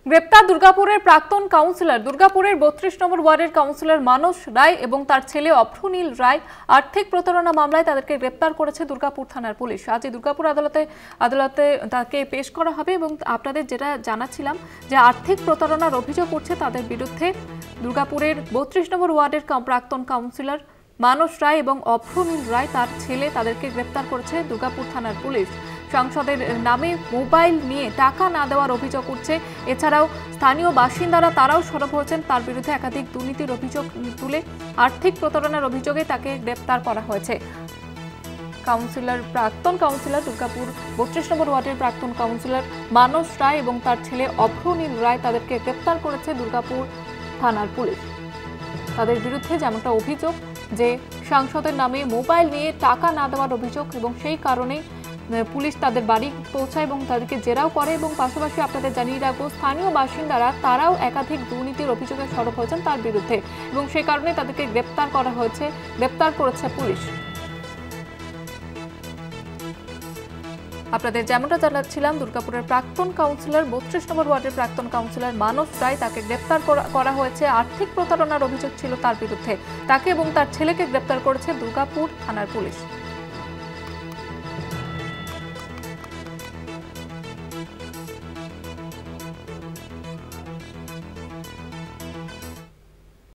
গ্রেপ্তার দুর্গাপুরের প্রাক্তন কাউন্সিলর, দুর্গাপুরের 32 নম্বর ওয়ার্ডের কাউন্সিলর মানস রায় এবং তার ছেলে অভ্রনীল রায়। আর্থিক প্রতারণা মামলায় তাদেরকে গ্রেপ্তার করেছে দুর্গাপুর থানার পুলিশ। আজ দুর্গাপুর আদালতে তাকে পেশ করা হবে এবং আপনাদের যেটা জানাচ্ছিলাম যে আর্থিক প্রতারণার অভিযোগ উঠছে তাদের বিরুদ্ধে। দুর্গাপুরের 32 নম্বর ওয়ার্ডের প্রাক্তন কাউন্সিলর মানস রায় এবং অভ্রনীল রায় তার ছেলে, তাদেরকে গ্রেপ্তার করেছে দুর্গাপুর থানার পুলিশ। সাংসদের নামে মোবাইল নিয়ে টাকা না দেওয়ার অভিযোগ উঠছে। এছাড়াও স্থানীয় বাসিন্দারা তারাও সরব হয়েছেন তার বিরুদ্ধে একাধিক দুর্নীতির অভিযোগ তুলে আর্থিক প্রতারণার অভিযোগে তাকে গ্রেপ্তার করা হয়েছে। প্রাক্তন কাউন্সিলর দুর্গাপুর 32 নম্বর ওয়ার্ডের প্রাক্তন কাউন্সিলর মানস রায় এবং তার ছেলে অভ্রনীল রায়, তাদেরকে গ্রেপ্তার করেছে দুর্গাপুর থানার পুলিশ। তাদের বিরুদ্ধে যেমনটা অভিযোগ যে সাংসদের নামে মোবাইল নিয়ে টাকা না দেওয়ার অভিযোগ, এবং সেই কারণে পুলিশ তাদের বাড়ি পৌঁছায় এবং তাদেরকে জেরাও করে। এবং পাশাপাশি আপনাদের জানিয়ে রাখবো, স্থানীয় বাসিন্দারা তারাও একাধিক দুর্নীতির অভিযোগে সরব হয়েছেন তার বিরুদ্ধে, এবং সেই কারণে তাদেরকে গ্রেপ্তার করেছে পুলিশ। আপনাদের যেমনটা জানাচ্ছিলাম, দুর্গাপুরের প্রাক্তন কাউন্সিলর 32 নম্বর ওয়ার্ডের প্রাক্তন কাউন্সিলর মানস রায়, তাকে গ্রেপ্তার করা হয়েছে। আর্থিক প্রতারণার অভিযোগ ছিল তার বিরুদ্ধে। তাকে এবং তার ছেলেকে গ্রেপ্তার করেছে দুর্গাপুর থানার পুলিশ।